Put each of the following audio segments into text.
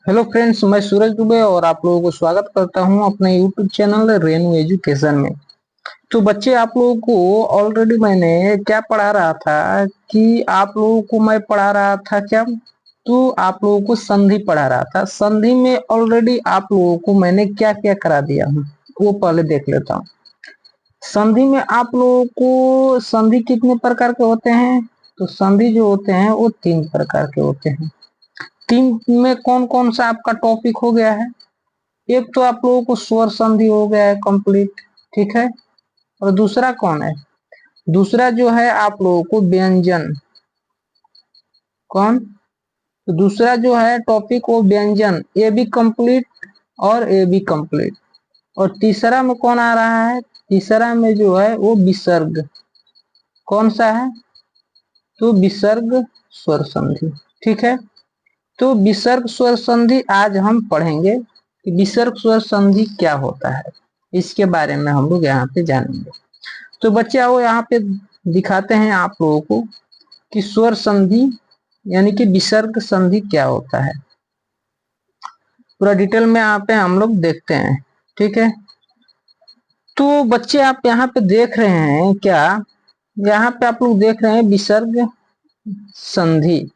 Hello friends, मैं सूरज दुबे और आप लोगों को स्वागत करता हूं अपने यूट्यूब चैनल रेनू एजुकेशन में। तो बच्चे, आप लोगों को ऑलरेडी मैंने क्या पढ़ा रहा था कि आप लोगों को मैं पढ़ा रहा था क्या, तो आप लोगों को संधि पढ़ा रहा था। संधि में ऑलरेडी आप लोगों को मैंने क्या क्या करा दिया हूँ वो पहले देख लेता हूँ। संधि में आप लोगों को संधि कितने प्रकार के होते हैं, तो संधि जो होते हैं वो 3 प्रकार के होते हैं। 3 में कौन कौन सा आपका टॉपिक हो गया है? एक तो आप लोगों को स्वर संधि हो गया है कंप्लीट, ठीक है। और दूसरा कौन है? दूसरा जो है आप लोगों को व्यंजन। कौन? तो दूसरा जो है टॉपिक वो व्यंजन, ए बी कंप्लीट और ए बी कंप्लीट। और तीसरा में कौन आ रहा है? तीसरा में जो है वो विसर्ग। कौन सा है? तो विसर्ग स्वर संधि, ठीक है। तो विसर्ग स्वर संधि आज हम पढ़ेंगे कि विसर्ग स्वर संधि क्या होता है, इसके बारे में हम लोग यहाँ पे जानेंगे। तो बच्चे आओ यहाँ पे दिखाते हैं आप लोगों को कि स्वर संधि यानी कि विसर्ग संधि क्या होता है। पूरा डिटेल में यहाँ पे हम लोग देखते हैं, ठीक है। तो बच्चे आप यहाँ पे देख रहे हैं क्या? यहाँ पे आप लोग देख रहे हैं विसर्ग संधि।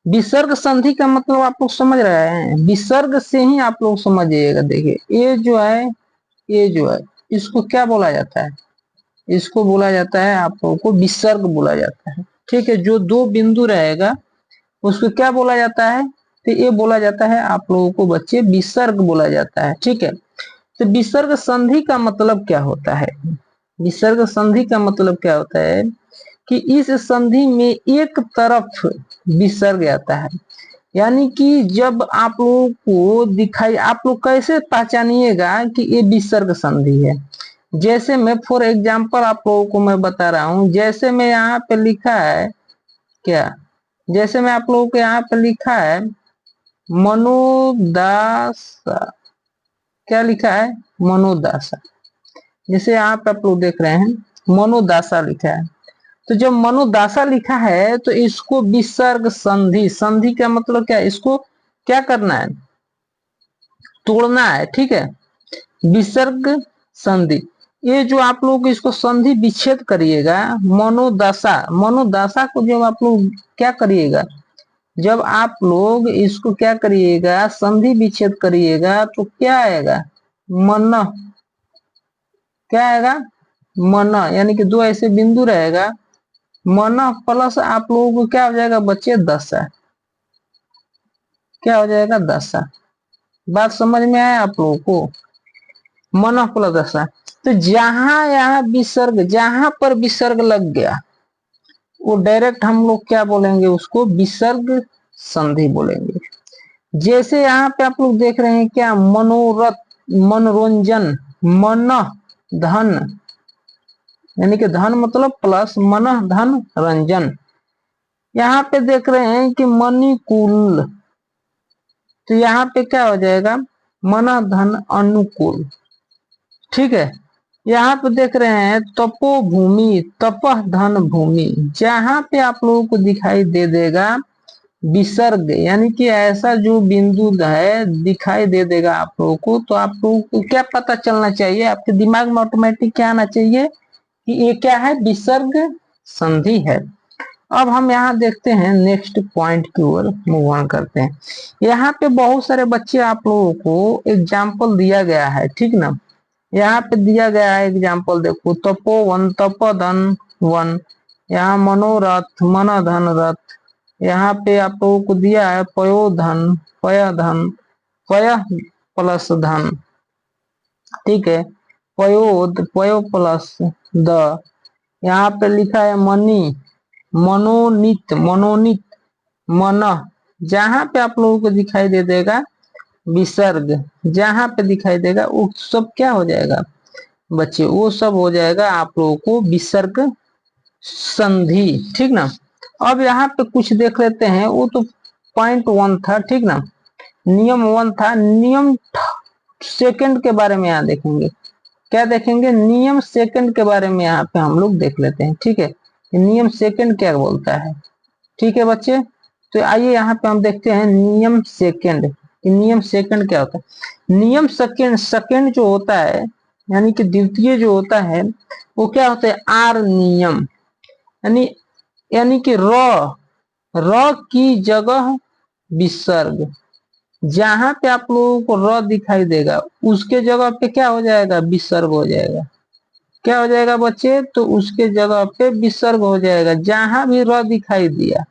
विसर्ग संधि का मतलब आप लोग समझ रहे हैं? विसर्ग से ही आप लोग समझिएगा। देखिए ये जो है इसको क्या बोला जाता है? इसको बोला जाता है, आप लोगों को विसर्ग बोला जाता है, ठीक है। जो दो बिंदु रहेगा उसको क्या बोला जाता है? तो ये बोला जाता है आप लोगों को बच्चे विसर्ग बोला जाता है, ठीक है। तो विसर्ग संधि का मतलब क्या होता है? विसर्ग संधि का मतलब क्या होता है कि इस संधि में एक तरफ विसर्ग आता है। यानी कि जब आप लोगों को दिखाई, आप लोग कैसे पहचानिएगा कि ये विसर्ग संधि है? जैसे मैं फॉर एग्जाम्पल आप लोगों को मैं बता रहा हूं, जैसे मैं यहाँ पे लिखा है क्या, जैसे मैं आप लोगों को यहाँ पे लिखा है मनोदासा। क्या लिखा है? मनोदासा। जैसे यहाँ पे आप लोग देख रहे हैं मनोदासा लिखा है। तो जब मनोदासा लिखा है तो इसको विसर्ग संधि, संधि का मतलब क्या है? इसको क्या करना है? तोड़ना है, ठीक है। विसर्ग संधि, ये जो आप लोग इसको संधि विच्छेद करिएगा। मनोदशा, मनोदशा को जब आप लोग क्या करिएगा, जब आप लोग इसको क्या करिएगा, संधि विच्छेद करिएगा, तो क्या आएगा? मन। क्या आएगा? मन, यानी कि दो ऐसे बिंदु रहेगा। मन प्लस आप लोगों को क्या हो जाएगा बच्चे? दशा। क्या हो जाएगा? दशा। बात समझ में आया आप लोगों को? मन प्लस दशा। तो जहां यहाँ विसर्ग, जहां पर विसर्ग लग गया वो डायरेक्ट हम लोग क्या बोलेंगे? उसको विसर्ग संधि बोलेंगे। जैसे यहाँ पे आप लोग देख रहे हैं क्या, मनोरथ, मनोरंजन, मन धन, यानी कि धन मतलब प्लस, मन धन रंजन। यहाँ पे देख रहे हैं कि मणिकुल, तो यहाँ पे क्या हो जाएगा? मन धन अनुकूल, ठीक है। यहाँ पे देख रहे हैं तपोभूमि, तपह धन भूमि। जहां पे आप लोगों को दिखाई दे देगा विसर्ग, यानी कि ऐसा जो बिंदु है दिखाई दे देगा आप लोगों को, तो आप लोगों को क्या पता चलना चाहिए? आपके दिमाग में ऑटोमेटिक क्या आना चाहिए कि ये क्या है? विसर्ग संधि है। अब हम यहाँ देखते हैं नेक्स्ट पॉइंट की ओर मूव ऑन करते हैं। यहाँ पे बहुत सारे बच्चे आप लोगों को एग्जाम्पल दिया गया है, ठीक ना। यहाँ पे दिया गया है एग्जाम्पल, देखो तपोवन, तपधन वन, यहाँ मनोरथ, मन धन रथ। यहाँ पे आप लोगों को दिया है पयोधन, पयधन, पय प्लस धन, ठीक है। पयोद, पयो प्लस द। यहाँ पे लिखा है मनी, मनोनित, मनोनित, मन। जहां पे आप लोगों को दिखाई दे देगा विसर्ग, जहां पे दिखाई देगा वो सब क्या हो जाएगा बच्चे? वो सब हो जाएगा आप लोगों को विसर्ग संधि, ठीक ना। अब यहाँ पे कुछ देख लेते हैं, वो तो पॉइंट 1 था, ठीक ना। नियम 1 था। नियम सेकंड के बारे में यहाँ देखेंगे। क्या देखेंगे? नियम सेकंड के बारे में यहाँ पे हम लोग देख लेते हैं, ठीक है। नियम सेकंड क्या बोलता है, ठीक है बच्चे। तो आइए यहाँ पे हम देखते हैं नियम सेकंड। नियम सेकंड क्या होता है? नियम सेकंड, सेकंड जो होता है यानी कि द्वितीय जो होता है वो क्या होता है? आर नियम, यानी यानी कि र की जगह विसर्ग। जहां पे आप लोगों को र दिखाई देगा उसके जगह पे क्या हो जाएगा? विसर्ग हो जाएगा। क्या हो जाएगा बच्चे? तो उसके जगह पे विसर्ग हो जाएगा। जहां भी र दिखाई दिया,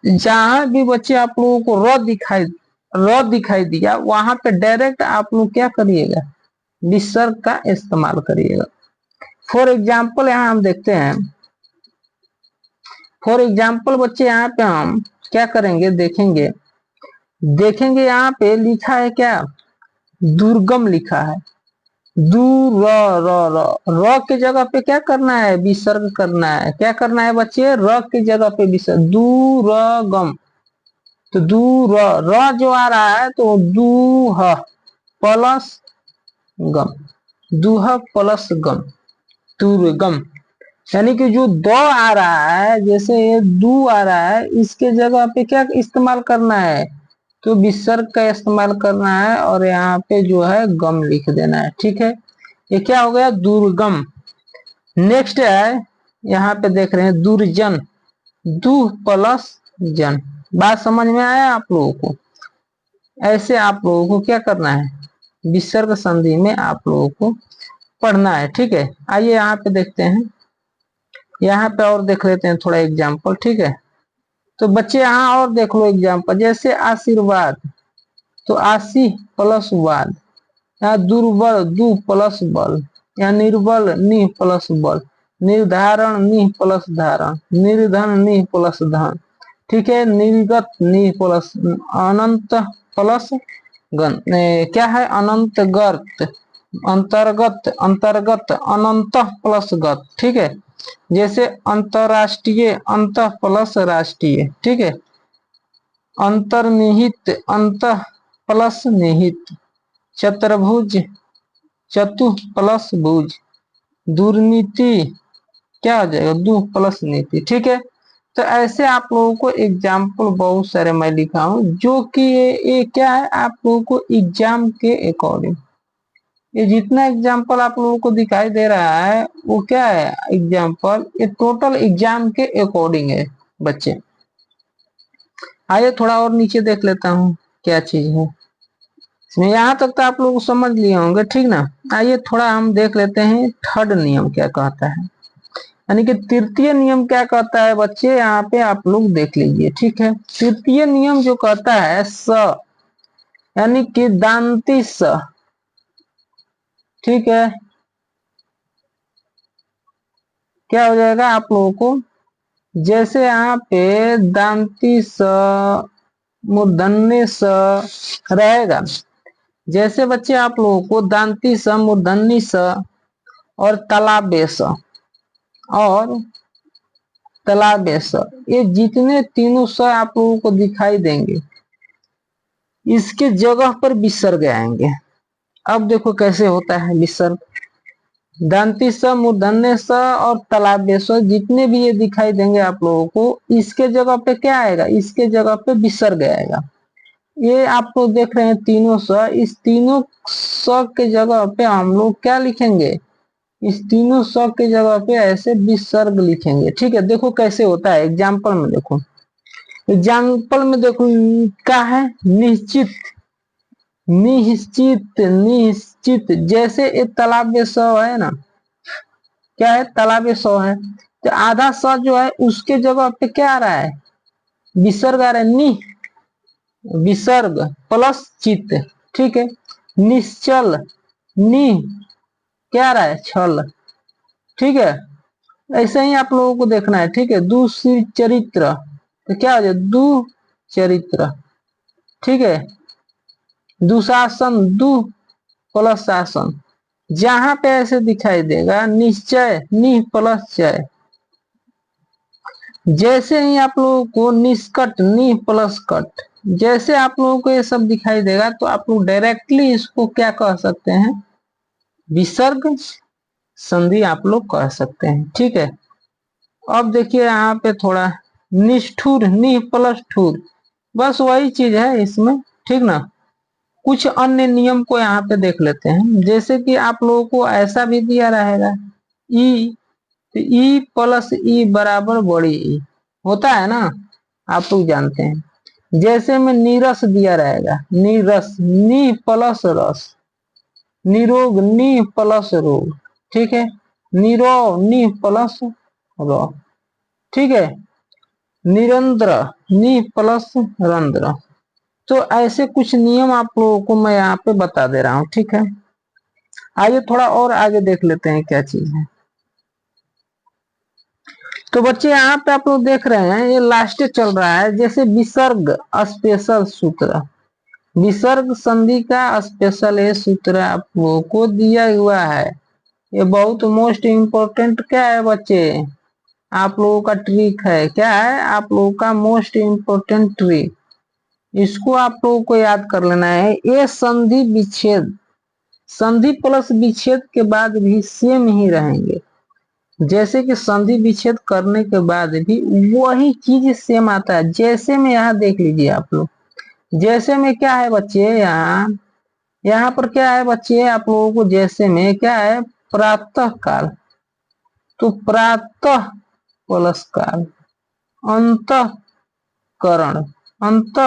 जहां भी बच्चे आप लोगों को र दिखाई दिया वहां पे डायरेक्ट आप लोग क्या करिएगा? विसर्ग का इस्तेमाल करिएगा। फॉर एग्जाम्पल यहाँ हम देखते हैं, फॉर एग्जाम्पल बच्चे यहाँ पे हम क्या करेंगे? देखेंगे यहाँ पे लिखा है क्या? दुर्गम लिखा है। दू र र र के जगह पे क्या करना है? विसर्ग करना है। क्या करना है बच्चे? र की जगह पे विसर्ग। दूरगम, तो दू र जो आ रहा है तो दूह प्लस गम, दूह प्लस गम, दुर्गम। यानी कि जो द आ रहा है, जैसे ये दू आ रहा है, इसके जगह पे क्या इस्तेमाल करना है? तो विसर्ग का इस्तेमाल करना है और यहाँ पे जो है गम लिख देना है। ठीक है, ये क्या हो गया? दुर्गम। नेक्स्ट है, यहाँ पे देख रहे हैं दुर्जन, दू प्लस जन। बात समझ में आया आप लोगों को? ऐसे आप लोगों को क्या करना है? विसर्ग संधि में आप लोगों को पढ़ना है। ठीक है, आइए यहाँ पे देखते हैं, यहाँ पे और देख लेते हैं थोड़ा एग्जाम्पल। ठीक है, तो बच्चे यहाँ और देख लो एग्जाम्पल, जैसे आशीर्वाद, तो आशी प्लस वाद, यहाँ दुर्बल, दू प्लस बल, यहाँ निर्बल, नि प्लस बल, निर्धारण, नि प्लस धारण, निर्धन, नि प्लस धन। ठीक है, निर्गत, नि प्लस, अनंत प्लस गण, क्या है? अनंत गर्त, अंतर्गत, अंतर्गत अनंत प्लस गत। ठीक है, जैसे अंतरराष्ट्रीय, अंत प्लस राष्ट्रीय। ठीक है, अंतर्निहित, अंत प्लस निहित, चतुर्भुज, चतु प्लस भुज, दुर्नीति, क्या हो जाएगा? दू प्लस नीति। ठीक है, तो ऐसे आप लोगों को एग्जाम्पल बहुत सारे मैं लिखा हूं, जो कि ये क्या है? आप लोगों को एग्जाम के अकॉर्डिंग, ये जितना एग्जाम्पल आप लोगों को दिखाई दे रहा है वो क्या है? एग्जाम्पल, ये टोटल एग्जाम के अकॉर्डिंग है बच्चे। आइए थोड़ा और नीचे देख लेता हूँ क्या चीज है इसमें। यहाँ तक तो आप लोग समझ लिए होंगे, ठीक ना? आइए थोड़ा हम देख लेते हैं थर्ड नियम क्या कहता है, यानी कि तृतीय नियम क्या कहता है बच्चे। यहाँ पे आप लोग देख लीजिए। ठीक है, तृतीय नियम जो कहता है स, यानी कि दांती स। ठीक है, क्या हो जाएगा आप लोगों को? जैसे यहाँ पे दांती स, मूर्धन्य स रहेगा, जैसे बच्चे आप लोगों को दांती स, मूर्धन्य स और तालाबे स और तालाबे स, ये जितने तीनों स आप लोगों को दिखाई देंगे, इसके जगह पर विसर्ग आएंगे। अब देखो कैसे होता है विसर्ग। दांती स, मूर्धन्य स और तालाबे स, जितने भी ये दिखाई देंगे आप लोगों को, इसके जगह पे क्या आएगा? इसके जगह पे विसर्ग आएगा। ये आप लोग देख रहे हैं तीनों स, इस तीनों स के जगह पे हम लोग क्या लिखेंगे? इस तीनों स के जगह पे ऐसे विसर्ग लिखेंगे। ठीक है, देखो कैसे होता है एग्जाम्पल में। देखो एग्जाम्पल में देखो क्या है? निश्चित, निश्चित, निश्चित। जैसे एक तालाब में स है ना, क्या है? तालाब स है, तो आधा स जो है उसके जगह पे क्या आ रहा है? विसर्ग आ रहा है, नि, विसर्ग प्लस चित। ठीक है, निश्चल, नि, क्या आ रहा है? छल। ठीक है, ऐसे ही आप लोगों को देखना है। ठीक है, दूसरी चरित्र, तो क्या हो जाए? दु चरित्र। ठीक है, दुशासन, दु प्लस शासन। जहां पे ऐसे दिखाई देगा निश्चय, नि प्लस चय। जैसे ही आप लोगों को निष्कट, नि प्लस कट, जैसे आप लोगों को ये सब दिखाई देगा तो आप लोग डायरेक्टली इसको क्या कह सकते हैं? विसर्ग संधि आप लोग कह सकते हैं। ठीक है, अब देखिए यहाँ पे थोड़ा निष्ठुर, नि प्लस ठुर, बस वही चीज है इसमें। ठीक ना। कुछ अन्य नियम को यहाँ पे देख लेते हैं, जैसे कि आप लोगों को ऐसा भी दिया रहेगा ई, तो ई प्लस ई बराबर बड़ी ई होता है ना, आप लोग जानते हैं। जैसे में नीरस दिया रहेगा, नीरस नी प्लस रस, निरोग नी प्लस रोग, ठीक है। निरो नी प्लस रो, ठीक है। निरंतर नी प्लस रंध्र। तो ऐसे कुछ नियम आप लोगों को मैं यहाँ पे बता दे रहा हूँ, ठीक है। आइए थोड़ा और आगे देख लेते हैं क्या चीज है। तो बच्चे यहाँ पे आप लोग देख रहे हैं ये लास्ट चल रहा है, जैसे विसर्ग स्पेशल सूत्र, विसर्ग संधि का स्पेशल ये सूत्र आप लोगों को दिया हुआ है। ये बहुत मोस्ट इम्पोर्टेंट क्या है बच्चे, आप लोगों का ट्रिक है, क्या है आप लोगों का मोस्ट इम्पोर्टेंट ट्रिक। इसको आप लोगों को याद कर लेना है। ये संधि विच्छेद, संधि प्लस विच्छेद के बाद भी सेम ही रहेंगे, जैसे कि संधि विच्छेद करने के बाद भी वही चीज सेम आता है। जैसे में यहाँ देख लीजिए आप लोग, जैसे में क्या है बच्चे, यहाँ यहाँ पर क्या है बच्चे आप लोगों को, जैसे में क्या है प्रातः काल, तो प्रातः प्लस काल, अंत करण, अंत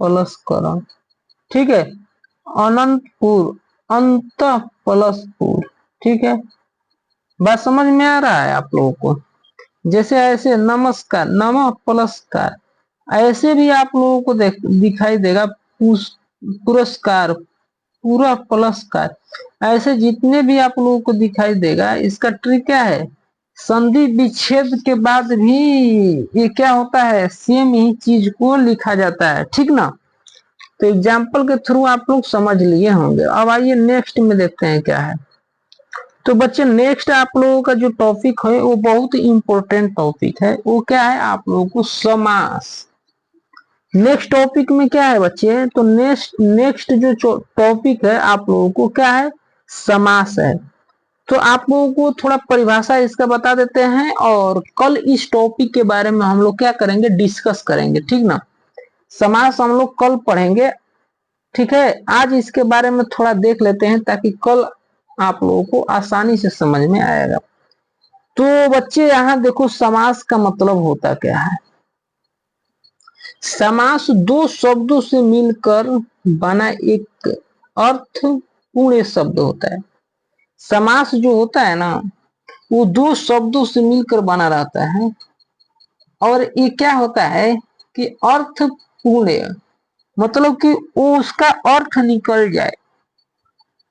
प्लस करण, ठीक है। अनंतपुर, अंत प्लस पुर, ठीक है। बात समझ में आ रहा है आप लोगों को। जैसे ऐसे नमस्कार, नमः प्लस कार, ऐसे भी आप लोगों को दिखाई देगा पुरस्कार, पूरा प्लस कार। ऐसे जितने भी आप लोगों को दिखाई देगा, इसका ट्रिक क्या है, संधि विच्छेद के बाद भी ये क्या होता है, सेम ही चीज को लिखा जाता है, ठीक ना। तो एग्जाम्पल के थ्रू आप लोग समझ लिए होंगे। अब आइए नेक्स्ट में देखते हैं क्या है। तो बच्चे नेक्स्ट आप लोगों का जो टॉपिक है वो बहुत इंपॉर्टेंट टॉपिक है, वो क्या है आप लोगों को समास। नेक्स्ट टॉपिक में क्या है बच्चे, तो नेक्स्ट जो टॉपिक है आप लोगों को क्या है, समास है। तो आप लोगों को थोड़ा परिभाषा इसका बता देते हैं, और कल इस टॉपिक के बारे में हम लोग क्या करेंगे, डिस्कस करेंगे, ठीक ना। समास हम लोग कल पढ़ेंगे, ठीक है। आज इसके बारे में थोड़ा देख लेते हैं ताकि कल आप लोगों को आसानी से समझ में आएगा। तो बच्चे यहाँ देखो समास का मतलब होता क्या है। समास दो शब्दों से मिलकर बना एक अर्थपूर्ण शब्द होता है। समास जो होता है ना, वो दो शब्दों से मिलकर बना रहता है, और ये क्या होता है कि अर्थपूर्ण, मतलब कि वो उसका अर्थ निकल जाए,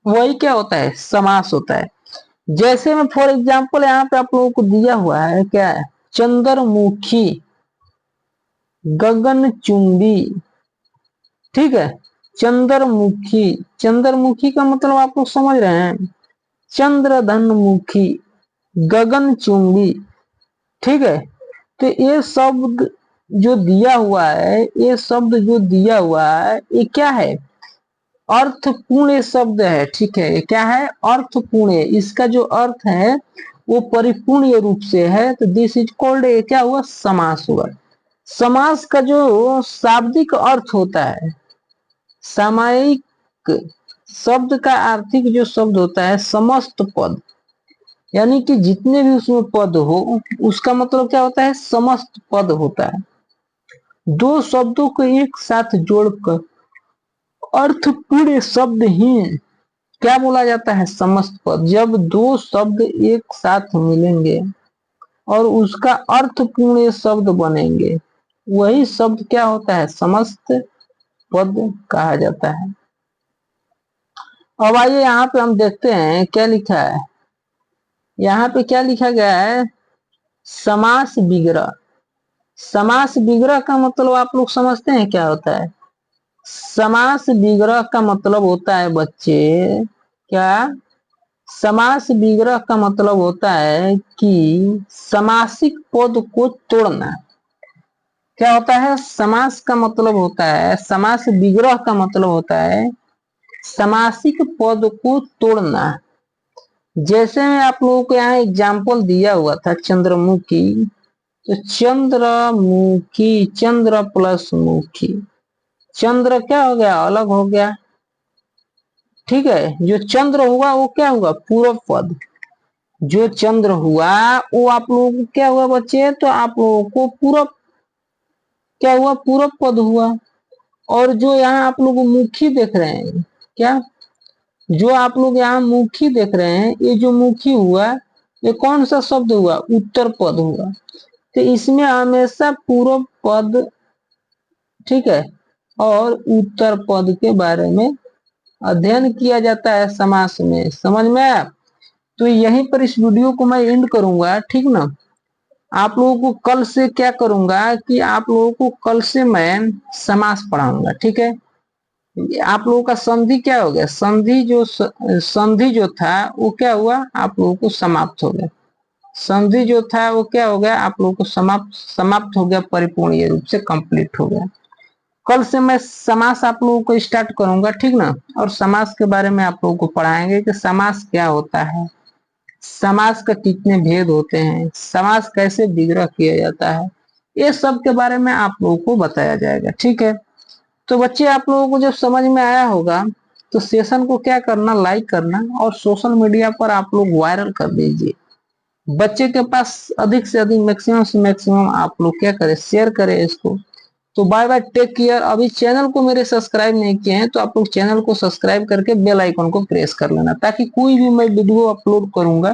वही क्या होता है, समास होता है। जैसे में फॉर एग्जाम्पल यहाँ पे आप लोगों को दिया हुआ है क्या है, चंद्रमुखी, गगनचुंबी, ठीक है। चंद्रमुखी, चंद्रमुखी का मतलब आप लोग समझ रहे हैं, चंद्रधनमुखी, गगनचुंबी, ठीक है। तो ये शब्द जो दिया हुआ है, ये शब्द जो दिया हुआ है, ये क्या है, अर्थपूर्ण शब्द है, ठीक है। ये क्या है, अर्थपूर्ण, इसका जो अर्थ है वो परिपूर्ण रूप से है, तो दिस इज कॉल्ड, क्या हुआ, समास हुआ। समास का जो शाब्दिक अर्थ होता है, सामायिक शब्द का आर्थिक जो शब्द होता है, समस्त पद, यानी कि जितने भी उसमें पद हो, उसका मतलब क्या होता है, समस्त पद होता है। दो शब्दों को एक साथ जोड़कर अर्थपूर्ण शब्द ही क्या बोला जाता है, समस्त पद। जब दो शब्द एक साथ मिलेंगे और उसका अर्थपूर्ण शब्द बनेंगे, वही शब्द क्या होता है, समस्त पद कहा जाता है। अब आइए यहाँ पे हम देखते हैं क्या लिखा है। यहाँ पे क्या लिखा गया है, समास विग्रह। समास विग्रह का मतलब आप लोग समझते हैं क्या होता है। समास विग्रह का मतलब होता है बच्चे, क्या, समास विग्रह का मतलब होता है कि समासिक पद को तोड़ना। क्या होता है, समास का मतलब होता है, समास विग्रह का मतलब होता है समासिक पद को तोड़ना। जैसे में आप लोगों को यहाँ एग्जाम्पल दिया हुआ था चंद्रमुखी, तो चंद्रमुखी, चंद्र प्लस मुखी, चंद्र क्या हो गया, अलग हो गया। ठीक है, जो चंद्र हुआ वो क्या हुआ, पूर्व पद। जो चंद्र हुआ वो आप लोगों को क्या हुआ बच्चे, तो आप लोगों को पूर्व, क्या हुआ, पूर्व पद हुआ। और जो यहाँ आप लोग मुखी देख रहे हैं, क्या, जो आप लोग यहाँ मुखी देख रहे हैं, ये जो मुखी हुआ ये कौन सा शब्द हुआ, उत्तर पद हुआ। तो इसमें हमेशा पूर्व पद, ठीक है, और उत्तर पद के बारे में अध्ययन किया जाता है समास में। समझ में आया? तो यहीं पर इस वीडियो को मैं एंड करूंगा, ठीक ना। आप लोगों को कल से क्या करूंगा कि आप लोगों को कल से मैं समास पढ़ाऊंगा, ठीक है। आप लोगों का संधि क्या हो गया, संधि जो था वो क्या हुआ, आप लोगों को समाप्त हो गया। संधि जो था वो क्या हो गया, आप लोगों को समाप्त समाप्त हो गया, परिपूर्ण रूप से कंप्लीट हो गया। कल से मैं समास आप लोगों को स्टार्ट करूंगा, ठीक ना। और समास के बारे में आप लोगों को पढ़ाएंगे कि समास क्या होता है, समास का कितने भेद होते हैं, समास कैसे विग्रह किया जाता है, ये सब के बारे में आप लोगों को बताया जाएगा, ठीक है। तो बच्चे आप लोगों को जब समझ में आया होगा तो सेशन को क्या करना, लाइक करना और सोशल मीडिया पर आप लोग वायरल कर दीजिए। बच्चे के पास अधिक से अधिक, मैक्सिमम से मैक्सिमम आप लोग क्या करें, शेयर करें इसको। तो बाय बाय, टेक केयर। अभी चैनल को मेरे सब्सक्राइब नहीं किए हैं तो आप लोग चैनल को सब्सक्राइब करके बेल आइकन को प्रेस कर लेना, ताकि कोई भी मैं वीडियो अपलोड करूंगा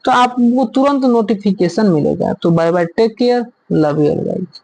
तो आपको तुरंत नोटिफिकेशन मिलेगा। तो bye bye, take care, love you guys.